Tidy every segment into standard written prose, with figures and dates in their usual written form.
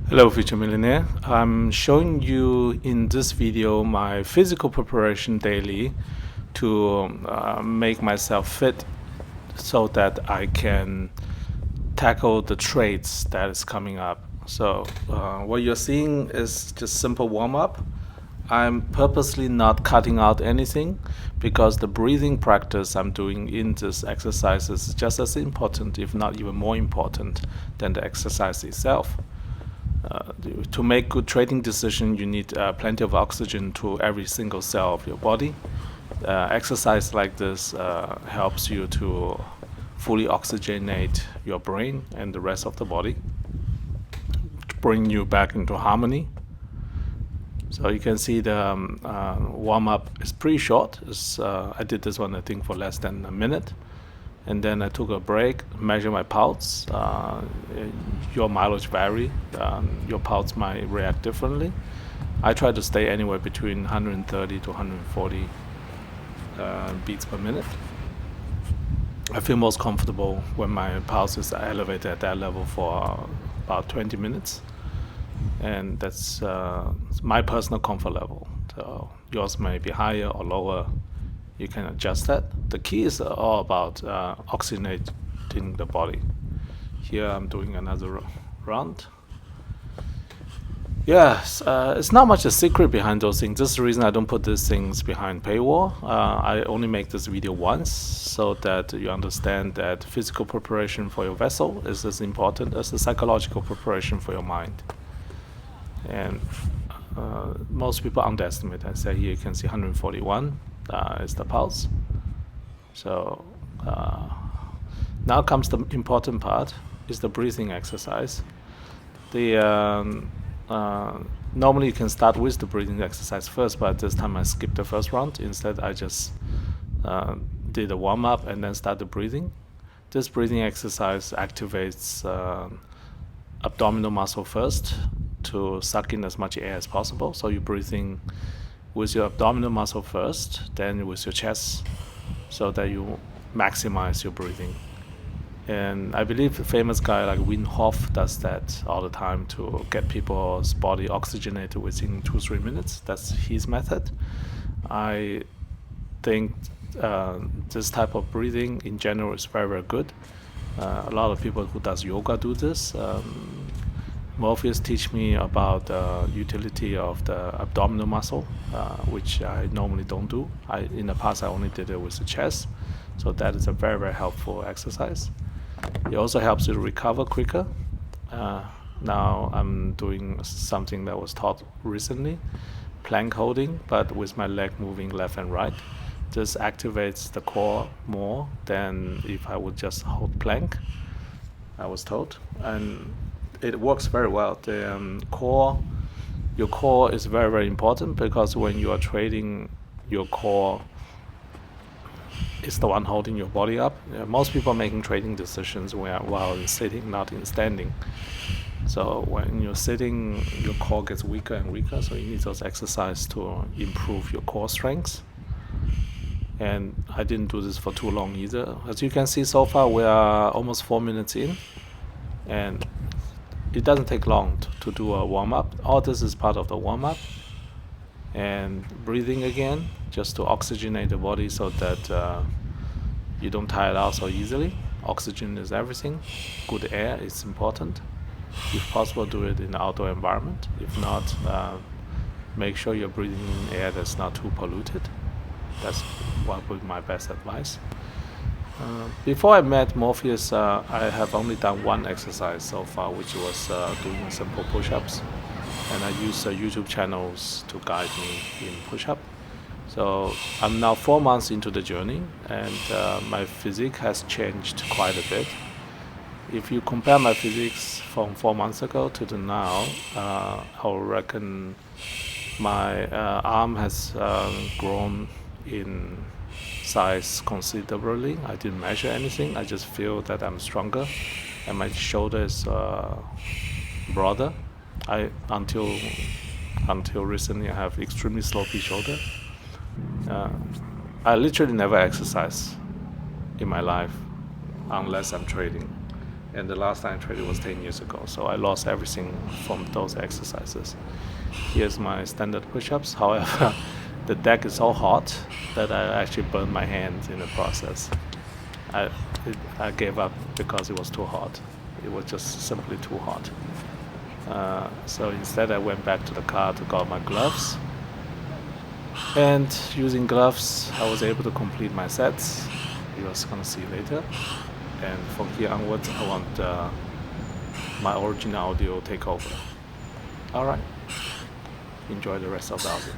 Hello, Future Millionaire. I'm showing you in this video my physical preparation daily to make myself fit so that I can tackle the trades that is coming up. So what you're seeing is just simple warm-up. I'm purposely not cutting out anything because the breathing practice I'm doing in this exercise is just as important, if not even more important, than the exercise itself. To make good trading decision, you need plenty of oxygen to every single cell of your body. Exercise like this helps you to fully oxygenate your brain and the rest of the body, to bring you back into harmony. So you can see the warm-up is pretty short. I did this one, I think, for less than a minute. And then I took a break, measure my pulse. Your mileage vary. Your pulse might react differently. I try to stay anywhere between 130 to 140 beats per minute. I feel most comfortable when my pulse is elevated at that level for about 20 minutes. And that's my personal comfort level. So yours may be higher or lower. You can adjust that. The key is all about oxygenating the body. Here I'm doing another round. Yes, it's not much a secret behind those things. This is the reason I don't put these things behind paywall. I only make this video once so that you understand that physical preparation for your vessel is as important as the psychological preparation for your mind. And most people underestimate. I say here you can see 141 is the pulse. So now comes the important part, is the breathing exercise. Normally you can start with the breathing exercise first, but this time I skipped the first round. Instead, I just did a warm-up and then start the breathing. This breathing exercise activates abdominal muscle first to suck in as much air as possible. So you're breathing with your abdominal muscle first, then with your chest, so that you maximize your breathing. And I believe a famous guy like Wim Hof does that all the time to get people's body oxygenated within 2-3 minutes. That's his method. I think this type of breathing in general is very, very good. A lot of people who does yoga do this. Morpheus teach me about the utility of the abdominal muscle, which I normally don't do. In the past, I only did it with the chest. So that is a very, very helpful exercise. It also helps you to recover quicker. Now I'm doing something that was taught recently, plank holding, but with my leg moving left and right. This activates the core more than if I would just hold plank, I was told. And it works very well. Your core is very, very important because when you are trading, your core is the one holding your body up. Most people are making trading decisions while sitting, not in standing. So when you're sitting, your core gets weaker and weaker. So you need those exercises to improve your core strength. And I didn't do this for too long either. As you can see, so far we are almost 4 minutes in, and it doesn't take long to do a warm-up. All this is part of the warm-up. And breathing again, just to oxygenate the body so that you don't tire out so easily. Oxygen is everything. Good air is important. If possible, do it in the outdoor environment. If not, make sure you're breathing in air that's not too polluted. That's what would be my best advice. Before I met Morpheus, I have only done one exercise so far, which was doing simple push-ups. And I use YouTube channels to guide me in push-up. So I'm now 4 months into the journey, and my physique has changed quite a bit. If you compare my physiques from 4 months ago to the now, I reckon my arm has grown in size considerably. I didn't measure anything. I just feel that I'm stronger, and my shoulder is broader. Until recently, I have extremely slopey shoulder. I literally never exercise in my life unless I'm trading. and the last time I traded was 10 years ago, so I lost everything from those exercises. Here's my standard push-ups. However, the deck is so hot that I actually burned my hand in the process. I gave up because it was too hot. It was just simply too hot. So instead I went back to the car to get my gloves. And using gloves, I was able to complete my sets. You guys gonna see later. And from here onwards, I want my original audio take over. Alright, enjoy the rest of the audio.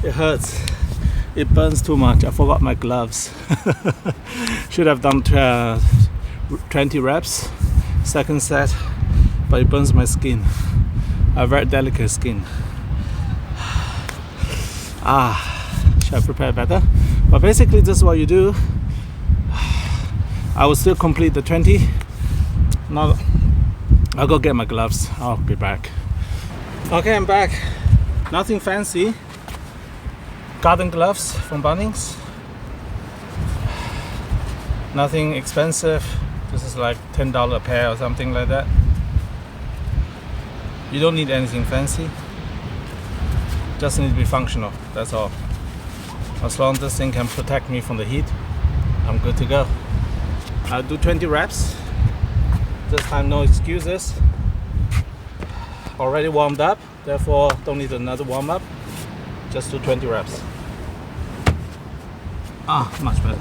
It hurts. It burns too much. I forgot my gloves. Should have done 20 reps, second set, but it burns my skin. I have very delicate skin. Should I prepare better? But basically this is what you do. I will still complete the 20. Now I'll go get my gloves. I'll be back. Okay, I'm back. Nothing fancy. Garden gloves from Bunnings. Nothing expensive. This is like $10 a pair or something like that. You don't need anything fancy. Just need to be functional. That's all. As long as this thing can protect me from the heat, I'm good to go. I'll do 20 reps. This time no excuses. Already warmed up, therefore don't need another warm up. Just do 20 reps. Much better.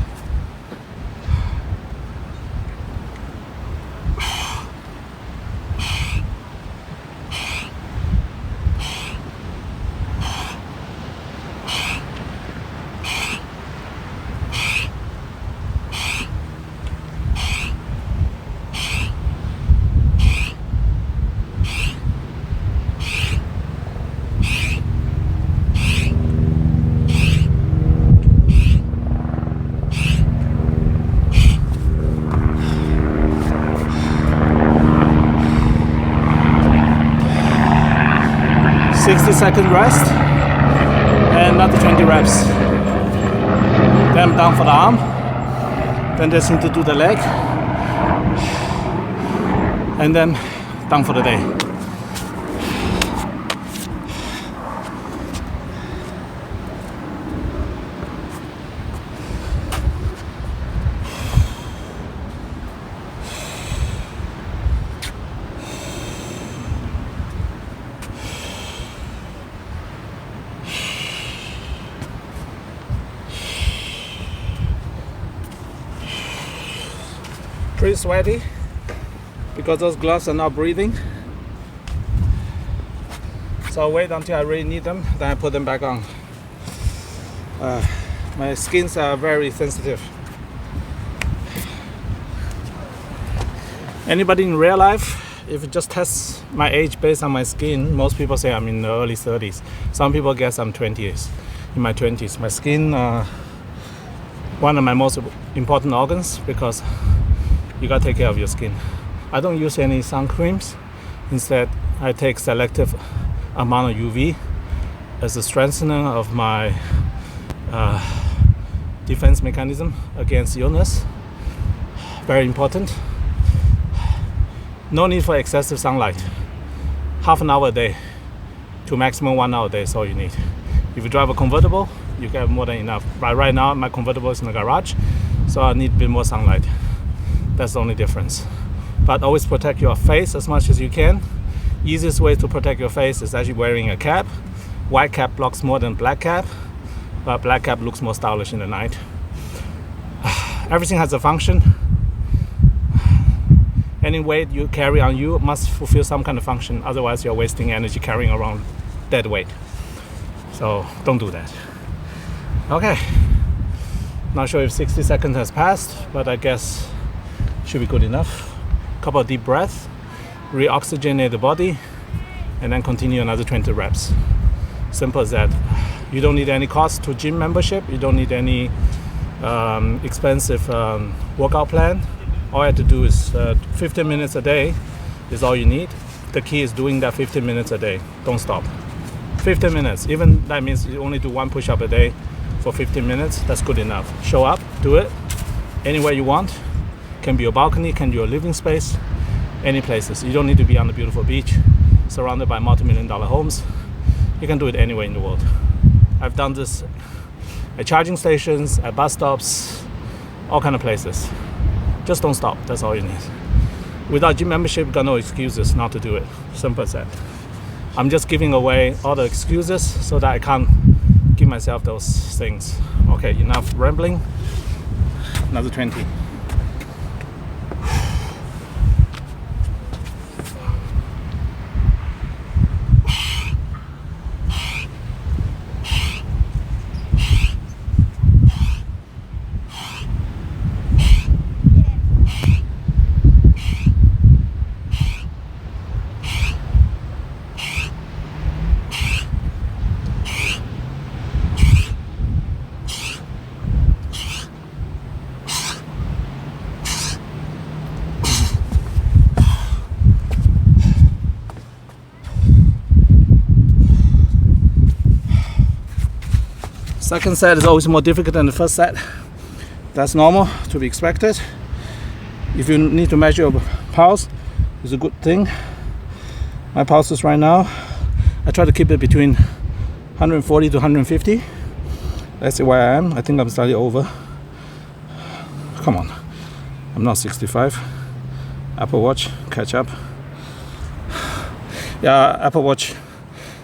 Second rest and another 20 reps. Then I'm down for the arm. Then just need to do the leg and then done for the day. Pretty sweaty because those gloves are not breathing. So I'll wait until I really need them, then I put them back on. My skins are very sensitive. Anybody in real life, if it just tests my age based on my skin, most people say I'm in the early 30s. Some people guess I'm 20s, in my 20s. My skin, one of my most important organs, because you gotta take care of your skin. I don't use any sun creams. Instead, I take selective amount of UV as a strengthener of my defense mechanism against illness. Very important. No need for excessive sunlight. Half an hour a day to maximum 1 hour a day is all you need. If you drive a convertible, you get more than enough. But right now, my convertible is in the garage, so I need a bit more sunlight. That's the only difference. But always protect your face as much as you can. Easiest way to protect your face is actually wearing a cap. White cap blocks more than black cap, but black cap looks more stylish in the night. Everything has a function. Any weight you carry on you must fulfill some kind of function, otherwise you're wasting energy carrying around dead weight. So don't do that. Okay, not sure if 60 seconds has passed, but I guess should be good enough. Couple of deep breaths, re-oxygenate the body, and then continue another 20 reps. Simple as that. You don't need any cost to gym membership. You don't need any expensive workout plan. All you have to do is 15 minutes a day is all you need. The key is doing that 15 minutes a day. Don't stop. 15 minutes, even that means you only do 1 push-up a day for 15 minutes. That's good enough. Show up, do it anywhere you want. Can be your balcony, can be your living space, any places. You don't need to be on the beautiful beach surrounded by multi-million-dollar homes. You can do it anywhere in the world. I've done this at charging stations, at bus stops, all kind of places. Just don't stop. That's all you need. Without gym membership, you got no excuses not to do it. Simple as that. I'm just giving away all the excuses so that I can't give myself those things. Okay, enough rambling. Another 20. Second set is always more difficult than the first set. That's normal, to be expected. If you need to measure your pulse, it's a good thing. My pulses right now, I try to keep it between 140 to 150. Let's see where I am. I think I'm slightly over. Come on, I'm not 65. Apple Watch, catch up. Yeah, Apple Watch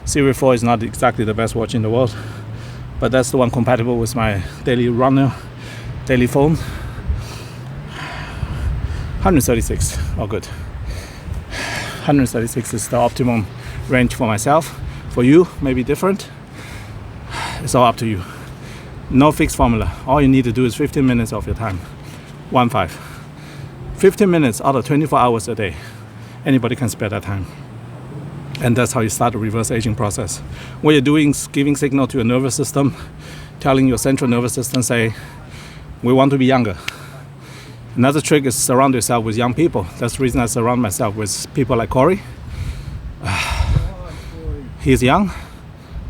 Series 4 is not exactly the best watch in the world, but that's the one compatible with my daily runner, daily phone. 136, all good. 136 is the optimum range for myself. For you, maybe different. It's all up to you. No fixed formula. All you need to do is 15 minutes of your time. 1-5. 15 minutes out of 24 hours a day. Anybody can spare that time. And that's how you start the reverse aging process. What you're doing is giving signal to your nervous system, telling your central nervous system, say, we want to be younger. Another trick is surround yourself with young people. That's the reason I surround myself with people like Corey. He's young,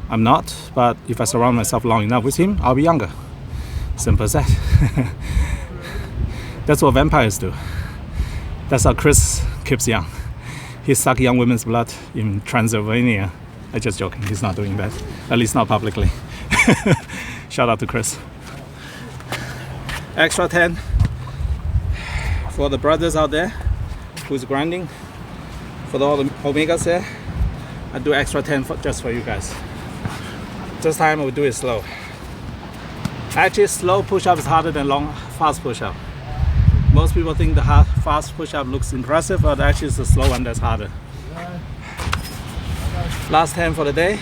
I'm not, but if I surround myself long enough with him, I'll be younger. Simple as that. That's what vampires do. That's how Chris keeps young. He sucks young women's blood in Transylvania. I'm just joking, he's not doing that. At least not publicly. Shout out to Chris. Extra 10 for the brothers out there who's grinding. For all the Omegas here, I do extra 10 just for you guys. This time I will do it slow. Actually, slow push-up is harder than long, fast push-up. Most people think the fast push-up looks impressive, but actually it's the slow one that's harder. Last 10 for the day.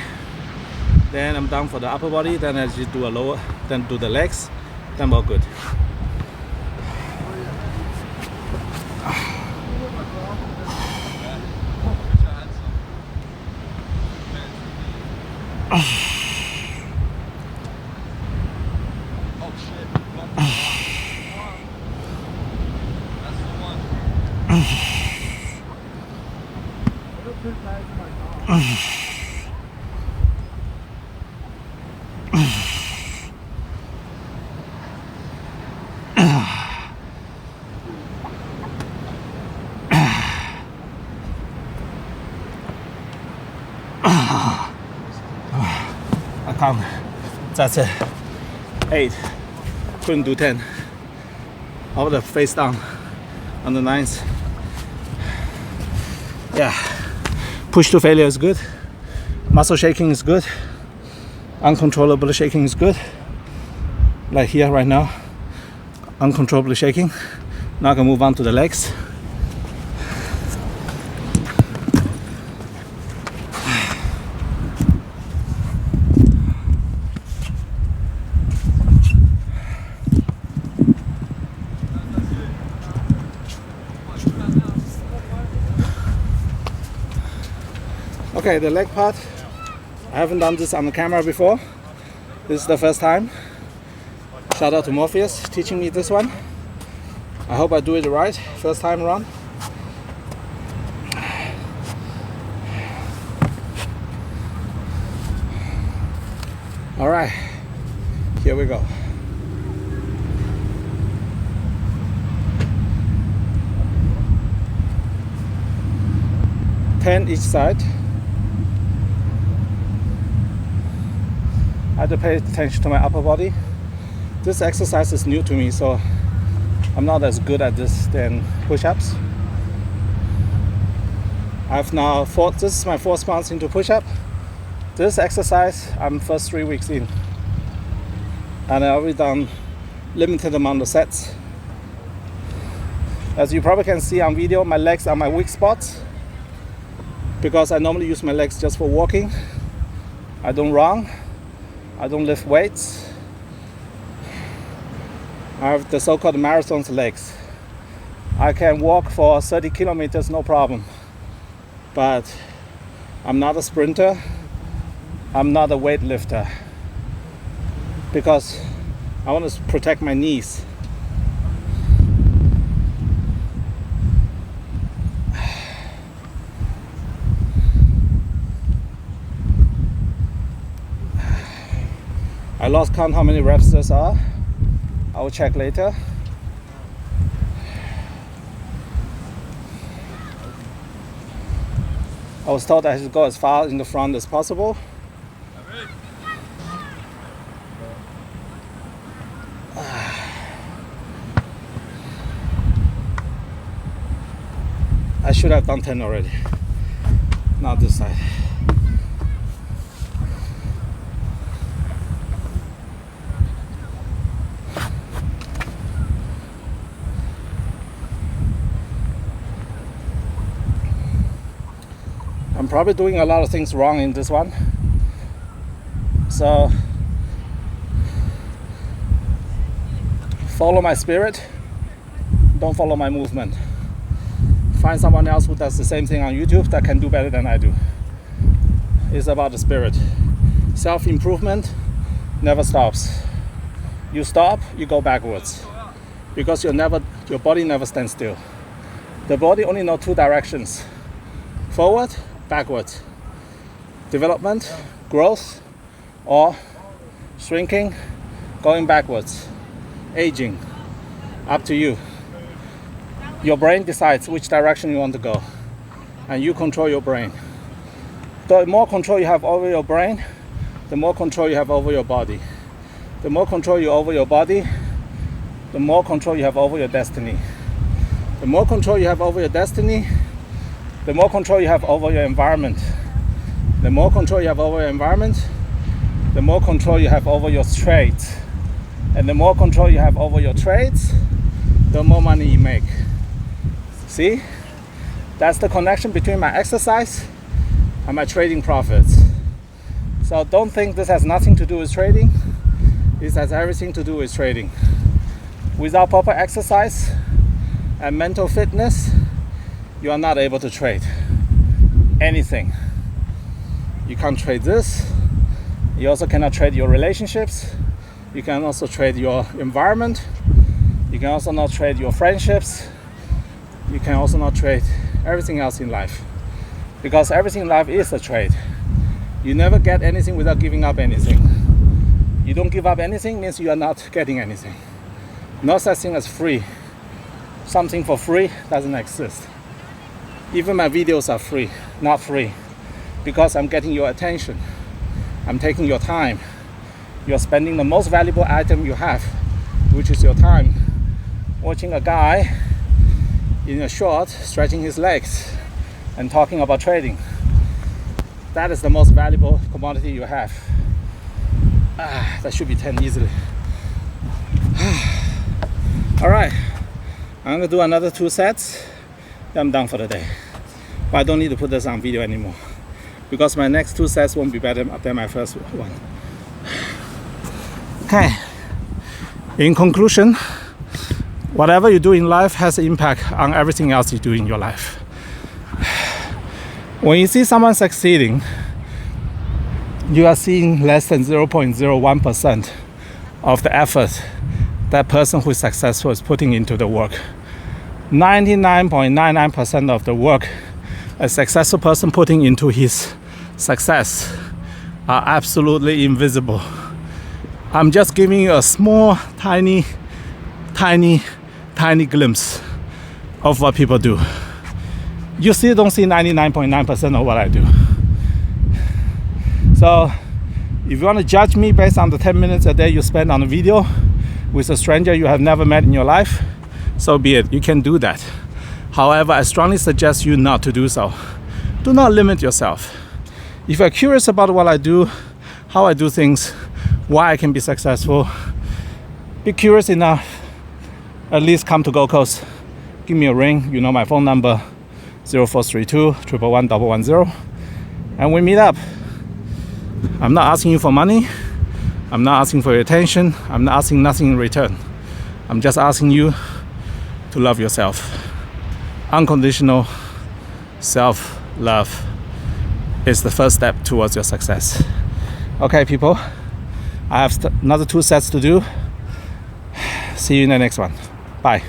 Then I'm done for the upper body. Then I just do a lower then do the legs, then we're good. I can't. That's it. 8. Couldn't do 10. I would have face down on the 9th. Yeah. Push to failure is good. Muscle shaking is good. Uncontrollable shaking is good. Like here right now. Uncontrollably shaking. Now I can move on to the legs. Okay, the leg part, I haven't done this on the camera before. This is the first time. Shout out to Morpheus teaching me this one. I hope I do it right first time around. All right, here we go. 10 each side. I have to pay attention to my upper body. This exercise is new to me, so I'm not as good at this than push-ups. I've now this is my 4th month into push-up. This exercise, I'm first 3 weeks in. And I've already done limited amount of sets. As you probably can see on video, my legs are my weak spots because I normally use my legs just for walking. I don't run. I don't lift weights. I have the so-called marathon's legs. I can walk for 30 kilometers, no problem. But I'm not a sprinter. I'm not a weightlifter. Because I want to protect my knees. I lost count how many reps there are. I will check later. I was told I should go as far in the front as possible. I should have done 10 already. Not this side. I'm probably doing a lot of things wrong in this one. So follow my spirit, don't follow my movement. Find someone else who does the same thing on YouTube that can do better than I do. It's about the spirit. Self-improvement never stops. You stop, you go backwards. Because your body never stands still. The body only knows 2 directions. Forward, backwards. Development, growth, or shrinking, going backwards. Aging, up to you. Your brain decides which direction you want to go, and you control your brain. The more control you have over your brain, the more control you have over your body. The more control you have over your body, the more control you have over your destiny. The more control you have over your destiny, the more control you have over your environment. The more control you have over your environment, the more control you have over your trades. And the more control you have over your trades, the more money you make. See? That's the connection between my exercise and my trading profits. So don't think this has nothing to do with trading. It has everything to do with trading. Without proper exercise and mental fitness, you are not able to trade anything. You can't trade this. You also cannot trade your relationships. You can also trade your environment. You can also not trade your friendships. You can also not trade everything else in life, because everything in life is a trade. You never get anything without giving up anything. You don't give up anything means you are not getting anything. No such thing as free. Something for free doesn't exist. Even my videos are free, not free, because I'm getting your attention. I'm taking your time. You're spending the most valuable item you have, which is your time, watching a guy in a short stretching his legs and talking about trading. That is the most valuable commodity you have. That should be 10 easily. All right, I'm gonna do another 2 sets. Then I'm done for the day. But I don't need to put this on video anymore, because my next 2 sets won't be better than my first one. Okay, in conclusion, whatever you do in life has an impact on everything else you do in your life. When you see someone succeeding, you are seeing less than 0.01% of the effort that person who is successful is putting into the work. 99.99% of the work a successful person putting into his success are absolutely invisible. I'm just giving you a small, tiny glimpse of what people do. You still don't see 99.9% of what I do. So if you want to judge me based on the 10 minutes a day you spend on a video with a stranger you have never met in your life, so be it. You can do that. However, I strongly suggest you not to do so. Do not limit yourself. If you're curious about what I do, how I do things, why I can be successful, be curious enough, at least come to Gold Coast. Give me a ring. You know my phone number, 0432 111 110, and we meet up. I'm not asking you for money. I'm not asking for your attention. I'm not asking nothing in return. I'm just asking you to love yourself. Unconditional self-love is the first step towards your success. Okay, people, I have another 2 sets to do. See you in the next one. Bye.